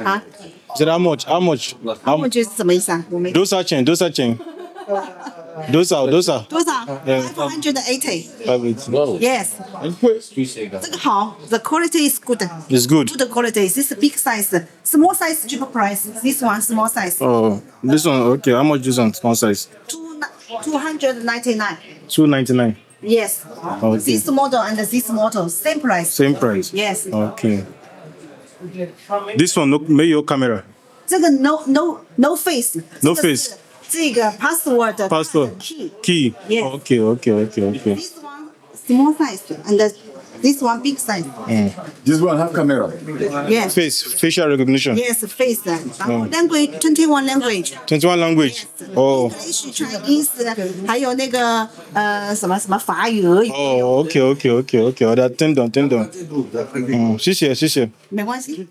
啊 Is it how much? How much? ，how much 是什么意思啊？我没多少钱？多少钱？多少？多少 Yeah. ？580。 Wow. Yes，这个好，the quality is good. It's good. Good quality. This is big size. Small size cheap price. This one small size. Oh, this one. Okay. How much this one? Small size. 299. 299. Yes. Okay. This model and this model same price. Same price. Yes. Okay. This one no, 没有 camera. 这个 no face. No face. 这个 password. Passport. Key. Key. Yes. Okay. This one small size and this one big size. This one have camera. Yes. Facial recognition. Yes, face. 然后 language 21 language. 21 language. Oh. English, Chinese， 还有那个什么法语。Oh, okay.我的听懂。谢谢。没关系。